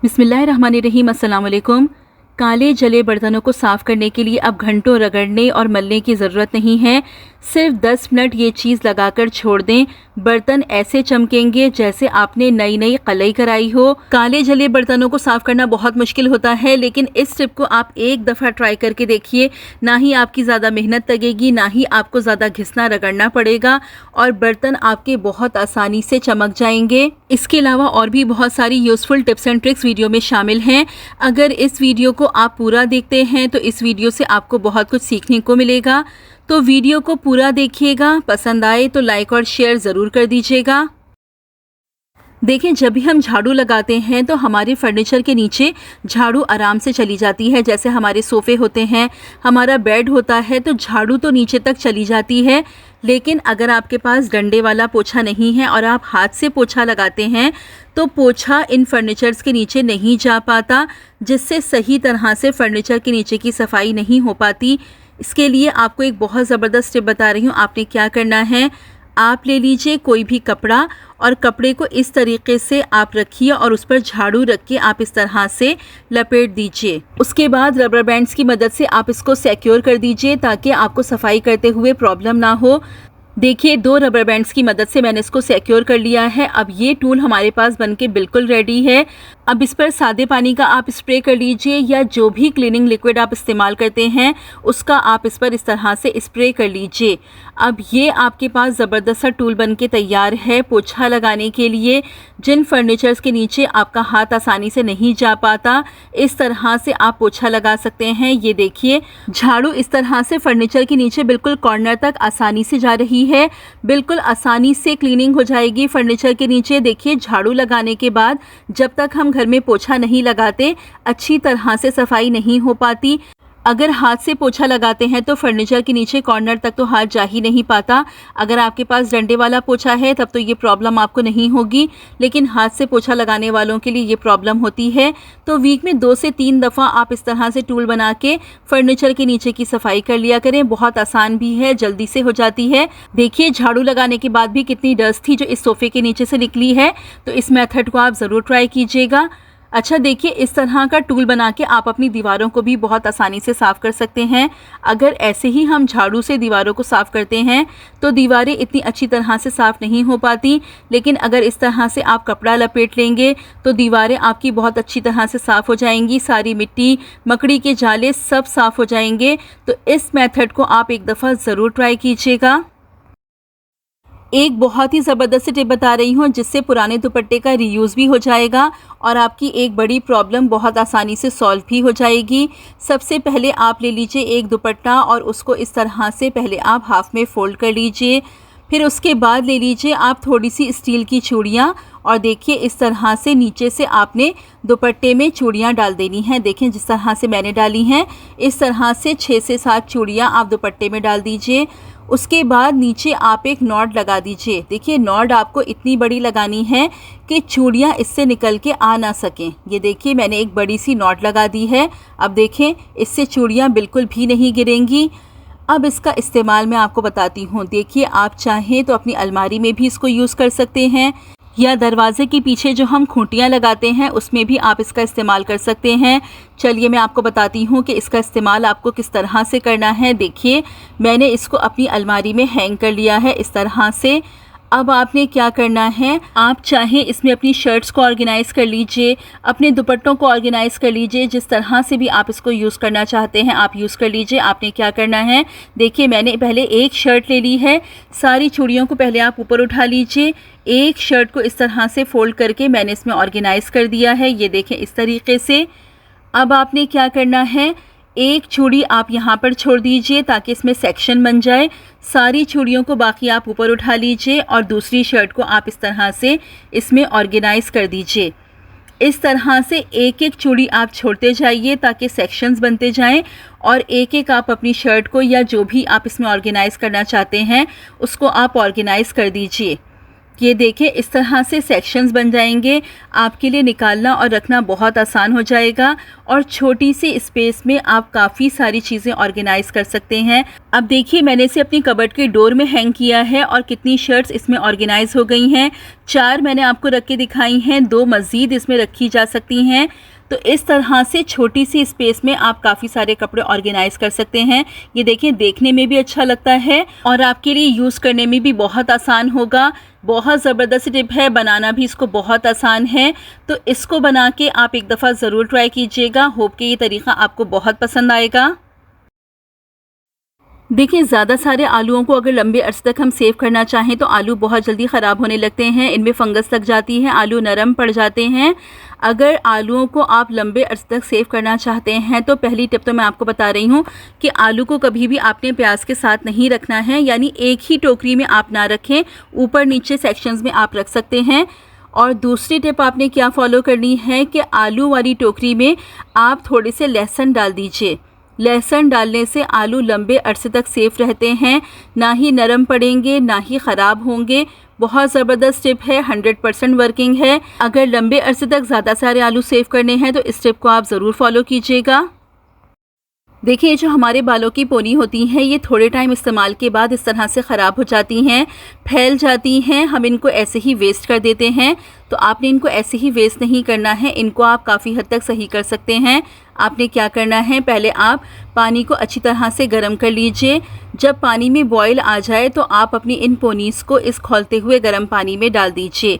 बिस्मिल्लाहिर्रहमानिर्रहीम। अस्सलाम वालेकुम। काले जले बर्तनों को साफ़ करने के लिए अब घंटों रगड़ने और मलने की ज़रूरत नहीं है। सिर्फ 10 मिनट ये चीज़ लगाकर छोड़ दें, बर्तन ऐसे चमकेंगे जैसे आपने नई नई कलई कराई हो। काले जले बर्तनों को साफ़ करना बहुत मुश्किल होता है, लेकिन इस टिप को आप एक दफ़ा ट्राई करके देखिए। ना ही आपकी ज़्यादा मेहनत लगेगी, ना ही आपको ज़्यादा घिसना रगड़ना पड़ेगा और बर्तन आपके बहुत आसानी से चमक जाएंगे। इसके अलावा और भी बहुत सारी useful tips and tricks video में शामिल हैं। अगर इस वीडियो को आप पूरा देखते हैं तो इस वीडियो से आपको बहुत कुछ सीखने को मिलेगा। तो वीडियो को पूरा देखिएगा। पसंद आए तो लाइक और शेयर ज़रूर कर दीजिएगा। देखें, जब भी हम झाड़ू लगाते हैं तो हमारे फर्नीचर के नीचे झाड़ू आराम से चली जाती है। जैसे हमारे सोफ़े होते हैं, हमारा बेड होता है, तो झाड़ू तो नीचे तक चली जाती है। लेकिन अगर आपके पास डंडे वाला पोछा नहीं है और आप हाथ से पोछा लगाते हैं तो पोछा इन फर्नीचर्स के नीचे नहीं जा पाता, जिससे सही तरह से फर्नीचर के नीचे की सफाई नहीं हो पाती। इसके लिए आपको एक बहुत ज़बरदस्त टिप बता रही हूँ। आपने क्या करना है, आप ले लीजिए कोई भी कपड़ा और कपड़े को इस तरीके से आप रखिए और उस पर झाड़ू रख के आप इस तरह से लपेट दीजिए। उसके बाद रबर बैंड्स की मदद से आप इसको सिक्योर कर दीजिए ताकि आपको सफाई करते हुए प्रॉब्लम ना हो। देखिए, 2 रबर बैंड्स की मदद से मैंने इसको सिक्योर कर लिया है। अब ये टूल हमारे पास बनके बिल्कुल रेडी है। अब इस पर सादे पानी का आप स्प्रे कर लीजिए या जो भी क्लीनिंग लिक्विड आप इस्तेमाल करते हैं उसका आप इस पर इस तरह से स्प्रे कर लीजिए। अब ये आपके पास ज़बरदस्त सा टूल बनके तैयार है पोछा लगाने के लिए। जिन फर्नीचर्स के नीचे आपका हाथ आसानी से नहीं जा पाता, इस तरह से आप पोछा लगा सकते हैं। ये देखिए, झाड़ू इस तरह से फर्नीचर के नीचे बिल्कुल कॉर्नर तक आसानी से जा रही है। बिल्कुल आसानी से क्लीनिंग हो जाएगी फर्नीचर के नीचे। देखिए, झाड़ू लगाने के बाद जब तक हम घर में पोछा नहीं लगाते, अच्छी तरह से सफाई नहीं हो पाती। अगर हाथ से पोछा लगाते हैं तो फर्नीचर के नीचे कॉर्नर तक तो हाथ जा ही नहीं पाता। अगर आपके पास डंडे वाला पोछा है तब तो ये प्रॉब्लम आपको नहीं होगी, लेकिन हाथ से पोछा लगाने वालों के लिए ये प्रॉब्लम होती है। तो वीक में 2 से 3 दफ़ा आप इस तरह से टूल बना के फर्नीचर के नीचे की सफाई कर लिया करें। बहुत आसान भी है, जल्दी से हो जाती है। देखिए, झाड़ू लगाने के बाद भी कितनी डस्ट थी जो इस सोफ़े के नीचे से निकली है। तो इस मेथड को आप ज़रूर ट्राई कीजिएगा। अच्छा, देखिए, इस तरह का टूल बना के आप अपनी दीवारों को भी बहुत आसानी से साफ़ कर सकते हैं। अगर ऐसे ही हम झाड़ू से दीवारों को साफ़ करते हैं तो दीवारें इतनी अच्छी तरह से साफ़ नहीं हो पाती, लेकिन अगर इस तरह से आप कपड़ा लपेट लेंगे तो दीवारें आपकी बहुत अच्छी तरह से साफ़ हो जाएंगी। सारी मिट्टी, मकड़ी के जाले सब साफ़ हो जाएंगे। तो इस मेथड को आप एक दफ़ा ज़रूर ट्राई कीजिएगा। एक बहुत ही ज़बरदस्त टिप बता रही हूँ जिससे पुराने दुपट्टे का रीयूज़ भी हो जाएगा और आपकी एक बड़ी प्रॉब्लम बहुत आसानी से सॉल्व भी हो जाएगी। सबसे पहले आप ले लीजिए एक दुपट्टा और उसको इस तरह से पहले आप हाफ़ में फ़ोल्ड कर लीजिए। फिर उसके बाद ले लीजिए आप थोड़ी सी स्टील की चूड़ियाँ और देखिए इस तरह से नीचे से आपने दुपट्टे में चूड़ियाँ डाल देनी हैं। देखें, जिस तरह से मैंने डाली हैं, इस तरह से 6 से 7 चूड़ियाँ आप दुपट्टे में डाल दीजिए। उसके बाद नीचे आप एक नॉट लगा दीजिए। देखिए, नॉट आपको इतनी बड़ी लगानी है कि चूड़ियाँ इससे निकल के आ ना सकें। ये देखिए, मैंने एक बड़ी सी नॉट लगा दी है। अब देखें, इससे चूड़ियाँ बिल्कुल भी नहीं गिरेंगी। अब इसका इस्तेमाल मैं आपको बताती हूँ। देखिए, आप चाहें तो अपनी अलमारी में भी इसको यूज़ कर सकते हैं या दरवाज़े के पीछे जो हम खूंटियाँ लगाते हैं उसमें भी आप इसका इस्तेमाल कर सकते हैं। चलिए मैं आपको बताती हूँ कि इसका इस्तेमाल आपको किस तरह से करना है। देखिए, मैंने इसको अपनी अलमारी में हैंग कर लिया है इस तरह से। अब आपने क्या करना है, आप चाहें इसमें अपनी शर्ट्स को ऑर्गेनाइज़ कर लीजिए, अपने दुपट्टों को ऑर्गेनाइज़ कर लीजिए। जिस तरह से भी आप इसको यूज़ करना चाहते हैं आप यूज़ कर लीजिए। आपने क्या करना है, देखिए, मैंने पहले एक शर्ट ले ली है। सारी चूड़ियों को पहले आप ऊपर उठा लीजिए। एक शर्ट को इस तरह से फ़ोल्ड करके मैंने इसमें ऑर्गेनाइज़ कर दिया है। ये देखें, इस तरीके से। अब आपने क्या करना है, एक चूड़ी आप यहाँ पर छोड़ दीजिए ताकि इसमें सेक्शन बन जाए। सारी चूड़ियों को बाकी आप ऊपर उठा लीजिए और दूसरी शर्ट को आप इस तरह से इसमें ऑर्गेनाइज़ कर दीजिए। इस तरह से एक एक चूड़ी आप छोड़ते जाइए ताकि सेक्शंस बनते जाएं और एक एक आप अपनी शर्ट को या जो भी आप इसमें ऑर्गेनाइज़ करना चाहते हैं उसको आप ऑर्गेनाइज़ कर दीजिए। ये देखिए इस तरह से सेक्शंस बन जाएंगे। आपके लिए निकालना और रखना बहुत आसान हो जाएगा और छोटी सी स्पेस में आप काफ़ी सारी चीज़ें ऑर्गेनाइज कर सकते हैं। अब देखिए मैंने इसे अपनी कबर्ड के डोर में हैंग किया है और कितनी शर्ट्स इसमें ऑर्गेनाइज हो गई हैं। 4 मैंने आपको रख के दिखाई हैं, 2 मज़ीद इसमें रखी जा सकती हैं। तो इस तरह से छोटी सी स्पेस में आप काफ़ी सारे कपड़े ऑर्गेनाइज कर सकते हैं। ये देखिए देखने में भी अच्छा लगता है और आपके लिए यूज़ करने में भी बहुत आसान होगा। बहुत ज़बरदस्त टिप है, बनाना भी इसको बहुत आसान है। तो इसको बना के आप एक दफ़ा ज़रूर ट्राई कीजिएगा। होप कि ये तरीका आपको बहुत पसंद आएगा। देखिए ज़्यादा सारे आलूओं को अगर लंबे अरसे तक हम सेव करना चाहें तो आलू बहुत जल्दी ख़राब होने लगते हैं, इनमें फंगस लग जाती है, आलू नरम पड़ जाते हैं। अगर आलूओं को आप लंबे अरसे तक सेव करना चाहते हैं तो पहली टिप तो मैं आपको बता रही हूँ कि आलू को कभी भी आपने प्याज के साथ नहीं रखना है, यानी एक ही टोकरी में आप ना रखें, ऊपर नीचे सेक्शंस में आप रख सकते हैं। और दूसरी टिप आपने क्या फॉलो करनी है कि आलू वाली टोकरी में आप थोड़े से लहसुन डाल दीजिए। लहसुन डालने से आलू लंबे अरसे तक सेफ रहते हैं, ना ही नरम पड़ेंगे ना ही ख़राब होंगे। बहुत ज़बरदस्त टिप है, 100% वर्किंग है। अगर लंबे अरसे तक ज़्यादा सारे आलू सेव करने हैं तो इस टिप को आप ज़रूर फॉलो कीजिएगा। देखिए जो हमारे बालों की पोनी होती हैं ये थोड़े टाइम इस्तेमाल के बाद इस तरह से ख़राब हो जाती हैं, फैल जाती हैं, हम इनको ऐसे ही वेस्ट कर देते हैं। तो आपने इनको ऐसे ही वेस्ट नहीं करना है, इनको आप काफ़ी हद तक सही कर सकते हैं। आपने क्या करना है, पहले आप पानी को अच्छी तरह से गर्म कर लीजिए। जब पानी में बॉयल आ जाए तो आप अपनी इन पोनीस को इस खौलते हुए गर्म पानी में डाल दीजिए।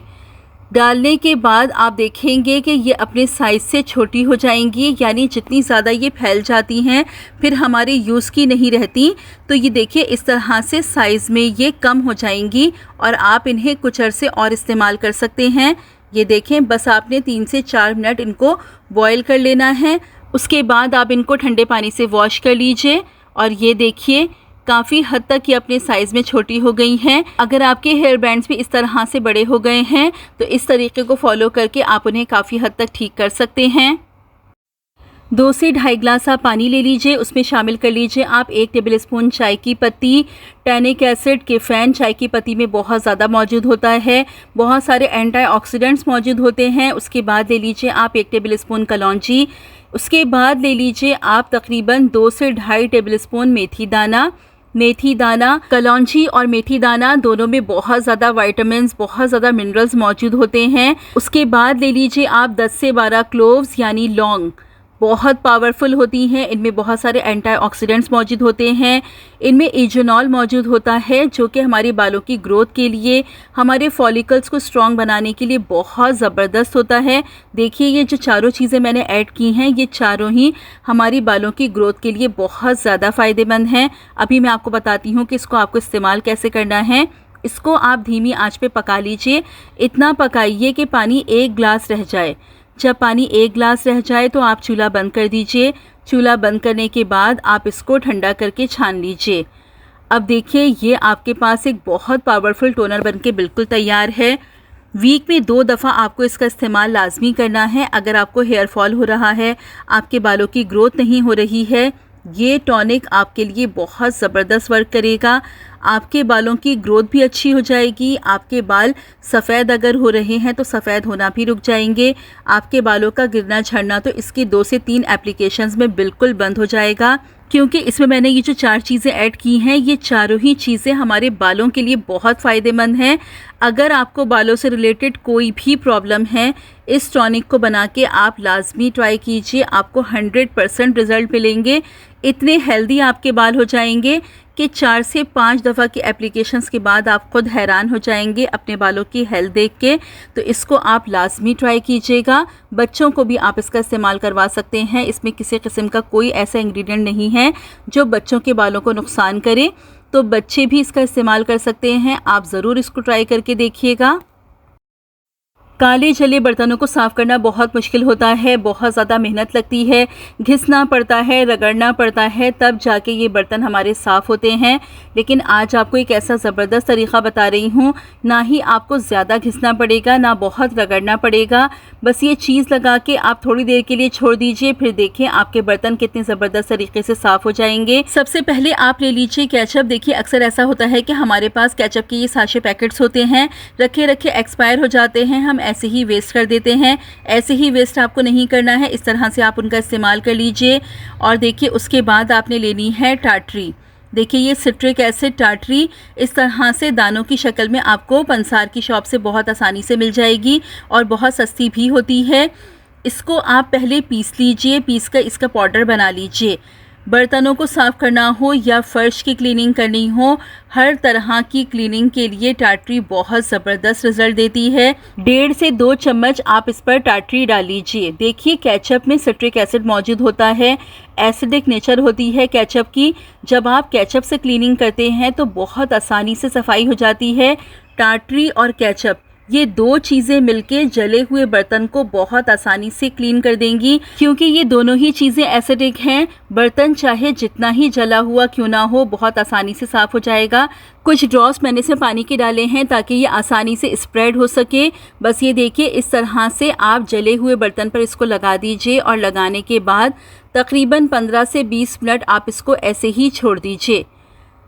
डालने के बाद आप देखेंगे कि ये अपने साइज़ से छोटी हो जाएंगी, यानी जितनी ज़्यादा ये फैल जाती हैं फिर हमारे यूज़ की नहीं रहती। तो ये देखिए इस तरह से साइज़ में ये कम हो जाएंगी और आप इन्हें कुछ अरसे और इस्तेमाल कर सकते हैं। ये देखें बस आपने 3 से 4 मिनट इनको बॉयल कर लेना है। उसके बाद आप इनको ठंडे पानी से वॉश कर लीजिए और ये देखिए काफ़ी हद तक ये अपने साइज़ में छोटी हो गई हैं। अगर आपके हेयर बैंड्स भी इस तरह से बड़े हो गए हैं तो इस तरीके को फॉलो करके आप उन्हें काफ़ी हद तक ठीक कर सकते हैं। 2 से ढाई गिलास आप पानी ले लीजिए, उसमें शामिल कर लीजिए आप 1 टेबल स्पून चाय की पत्ती। टैनिक एसिड कैफ़ीन चाय की पत्ती में बहुत ज़्यादा मौजूद होता है, बहुत सारे एंटीऑक्सीडेंट्स मौजूद होते हैं। उसके बाद ले लीजिए आप 1 टेबल स्पून कलौंजी। उसके बाद ले लीजिए आप तकरीबन 2 से ढाई टेबल स्पून मेथी दाना। मेथी दाना, कलौंजी और मेथी दाना दोनों में बहुत ज़्यादा विटामिन्स, बहुत ज़्यादा मिनरल्स मौजूद होते हैं। उसके बाद ले लीजिए आप 10 से 12 क्लोव्स यानी लौंग, बहुत पावरफुल होती हैं, इनमें बहुत सारे एंटीऑक्सीडेंट्स मौजूद होते हैं। इनमें इथेनॉल मौजूद होता है जो कि हमारे बालों की ग्रोथ के लिए, हमारे फॉलिकल्स को स्ट्रॉन्ग बनाने के लिए बहुत ज़बरदस्त होता है। देखिए ये जो चारों चीज़ें मैंने ऐड की हैं ये चारों ही हमारी बालों की ग्रोथ के लिए बहुत ज़्यादा फ़ायदेमंद हैं। अभी मैं आपको बताती हूँ कि इसको आपको इस्तेमाल कैसे करना है। इसको आप धीमी आंच पे पका लीजिए, इतना पकाइए कि पानी 1 गिलास रह जाए। जब पानी 1 गिलास रह जाए तो आप चूल्हा बंद कर दीजिए। चूल्हा बंद करने के बाद आप इसको ठंडा करके छान लीजिए। अब देखिए ये आपके पास एक बहुत पावरफुल टोनर बनके बिल्कुल तैयार है। वीक में 2 दफ़ा आपको इसका इस्तेमाल लाजमी करना है। अगर आपको हेयर फॉल हो रहा है, आपके बालों की ग्रोथ नहीं हो रही है, ये टॉनिक आपके लिए बहुत ज़बरदस्त वर्क करेगा। आपके बालों की ग्रोथ भी अच्छी हो जाएगी। आपके बाल सफ़ेद अगर हो रहे हैं तो सफ़ेद होना भी रुक जाएंगे। आपके बालों का गिरना झड़ना तो इसकी 2 से 3 एप्लीकेशंस में बिल्कुल बंद हो जाएगा, क्योंकि इसमें मैंने ये जो 4 चीज़ें ऐड की हैं ये चारों ही चीज़ें हमारे बालों के लिए बहुत फ़ायदेमंद हैं। अगर आपको बालों से रिलेटेड कोई भी प्रॉब्लम है, इस टॉनिक को बना के आप लाजमी ट्राई कीजिए, आपको 100% रिज़ल्ट मिलेंगे। इतने हेल्दी आपके बाल हो जाएंगे कि 4 से 5 दफ़ा की एप्लीकेशंस के बाद आप खुद हैरान हो जाएंगे अपने बालों की हेल्थ देख के। तो इसको आप लाजमी ट्राई कीजिएगा। बच्चों को भी आप इसका इस्तेमाल करवा सकते हैं। इसमें किसी किस्म का कोई ऐसा इंग्रेडिएंट नहीं है जो बच्चों के बालों को नुकसान करे, तो बच्चे भी इसका इस्तेमाल कर सकते हैं। आप ज़रूर इसको ट्राई करके देखिएगा। काले जले बर्तनों को साफ़ करना बहुत मुश्किल होता है, बहुत ज़्यादा मेहनत लगती है, घिसना पड़ता है, रगड़ना पड़ता है, तब जाके ये बर्तन हमारे साफ़ होते हैं। लेकिन आज आपको एक ऐसा ज़बरदस्त तरीक़ा बता रही हूँ, ना ही आपको ज़्यादा घिसना पड़ेगा, ना बहुत रगड़ना पड़ेगा। बस ये चीज़ लगा के आप थोड़ी देर के लिए छोड़ दीजिए, फिर देखें आपके बर्तन कितने ज़बरदस्त तरीके से साफ़ हो जाएंगे। सबसे पहले आप ले लीजिए केचप। देखिए अक्सर ऐसा होता है कि हमारे पास केचप के ये साशे पैकेट्स होते हैं, रखे रखे एक्सपायर हो जाते हैं, हम ऐसे ही वेस्ट कर देते हैं। ऐसे ही वेस्ट आपको नहीं करना है, इस तरह से आप उनका इस्तेमाल कर लीजिए। और देखिए उसके बाद आपने लेनी है टाटरी। देखिए ये सिट्रिक एसिड टाटरी इस तरह से दानों की शक्ल में आपको पंसार की शॉप से बहुत आसानी से मिल जाएगी और बहुत सस्ती भी होती है। इसको आप पहले पीस लीजिए, पीस कर इसका पाउडर बना लीजिए। बर्तनों को साफ़ करना हो या फ़र्श की क्लीनिंग करनी हो, हर तरह की क्लीनिंग के लिए टाटरी बहुत ज़बरदस्त रिज़ल्ट देती है। 1.5 से 2 चम्मच आप इस पर टाटरी डाल लीजिए। देखिए केचप में सिट्रिक एसिड मौजूद होता है, एसिडिक नेचर होती है केचप की। जब आप केचप से क्लीनिंग करते हैं तो बहुत आसानी से सफाई हो जाती है। टाटरी और केचप ये 2 चीज़ें मिलके जले हुए बर्तन को बहुत आसानी से क्लीन कर देंगी, क्योंकि ये दोनों ही चीज़ें एसिडिक हैं। बर्तन चाहे जितना ही जला हुआ क्यों ना हो, बहुत आसानी से साफ़ हो जाएगा। कुछ ड्रॉप्स मैंने इसमें पानी के डाले हैं ताकि ये आसानी से स्प्रेड हो सके। बस ये देखिए इस तरह से आप जले हुए बर्तन पर इसको लगा दीजिए और लगाने के बाद तकरीबन 15 से 20 मिनट आप इसको ऐसे ही छोड़ दीजिए।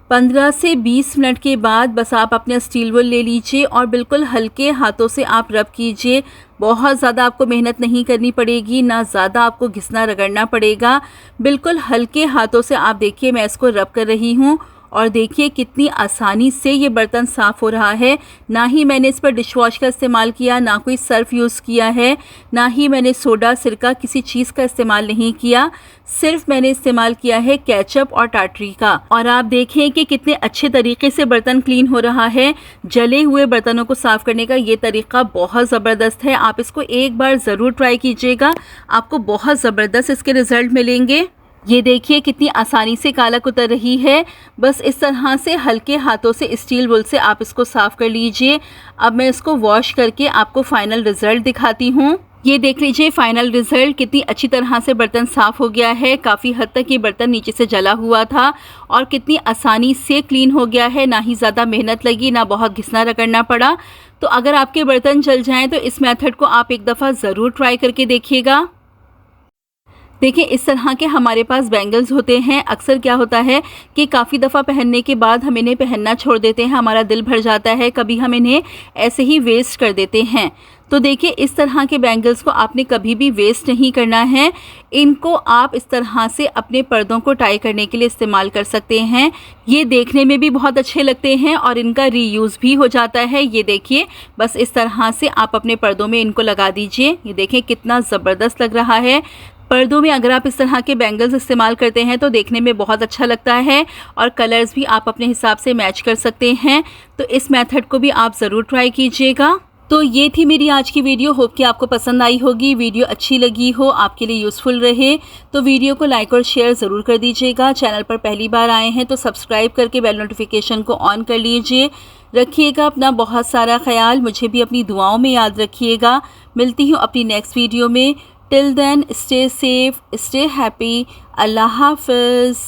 15 से 20 मिनट के बाद बस आप अपना स्टील वुल ले लीजिए और बिल्कुल हल्के हाथों से आप रब कीजिए। बहुत ज़्यादा आपको मेहनत नहीं करनी पड़ेगी, ना ज़्यादा आपको घिसना रगड़ना पड़ेगा। बिल्कुल हल्के हाथों से आप देखिए मैं इसको रब कर रही हूँ और देखिए कितनी आसानी से ये बर्तन साफ़ हो रहा है। ना ही मैंने इस पर डिश वॉश का इस्तेमाल किया, ना कोई सर्फ यूज़ किया है, ना ही मैंने सोडा सिरका किसी चीज़ का इस्तेमाल नहीं किया। सिर्फ मैंने इस्तेमाल किया है केचप और टाटरी का। और आप देखें कि कितने अच्छे तरीके से बर्तन क्लीन हो रहा है। जले हुए बर्तनों को साफ़ करने का ये तरीका बहुत ज़बरदस्त है। आप इसको एक बार ज़रूर ट्राई कीजिएगा, आपको बहुत ज़बरदस्त इसके रिज़ल्ट मिलेंगे। ये देखिए कितनी आसानी से कालक उतर रही है। बस इस तरह से हल्के हाथों से स्टील वुल से आप इसको साफ़ कर लीजिए। अब मैं इसको वॉश करके आपको फ़ाइनल रिज़ल्ट दिखाती हूँ। ये देख लीजिए फ़ाइनल रिज़ल्ट, कितनी अच्छी तरह से बर्तन साफ़ हो गया है। काफ़ी हद तक ये बर्तन नीचे से जला हुआ था और कितनी आसानी से क्लीन हो गया है। ना ही ज़्यादा मेहनत लगी, ना बहुत घिसना रगड़ना पड़ा। तो अगर आपके बर्तन जल जाएँ तो इस मेथड को आप एक दफ़ा ज़रूर ट्राई करके देखिएगा। देखिए इस तरह के हमारे पास बैंगल्स होते हैं। अक्सर क्या होता है कि काफ़ी दफ़ा पहनने के बाद हम इन्हें पहनना छोड़ देते हैं, हमारा दिल भर जाता है, कभी हम इन्हें ऐसे ही वेस्ट कर देते हैं। तो देखिए इस तरह के बैंगल्स को आपने कभी भी वेस्ट नहीं करना है। इनको आप इस तरह से अपने पर्दों को टाई करने के लिए इस्तेमाल कर सकते हैं। ये देखने में भी बहुत अच्छे लगते हैं और इनका रीयूज़ भी हो जाता है। ये देखिए बस इस तरह से आप अपने पर्दों में इनको लगा दीजिए। ये देखें कितना ज़बरदस्त लग रहा है। पर्दों में अगर आप इस तरह के बैंगल्स इस्तेमाल करते हैं तो देखने में बहुत अच्छा लगता है और कलर्स भी आप अपने हिसाब से मैच कर सकते हैं। तो इस मेथड को भी आप ज़रूर ट्राई कीजिएगा। तो ये थी मेरी आज की वीडियो। होप कि आपको पसंद आई होगी। वीडियो अच्छी लगी हो, आपके लिए यूज़फुल रहे तो वीडियो को लाइक और शेयर ज़रूर कर दीजिएगा। चैनल पर पहली बार आए हैं तो सब्सक्राइब करके बेल नोटिफिकेशन को ऑन कर लीजिए। रखिएगा अपना बहुत सारा ख्याल, मुझे भी अपनी दुआओं में याद रखिएगा। मिलती हूँ अपनी नेक्स्ट वीडियो में। Till then, stay safe, stay happy. Allah Hafiz.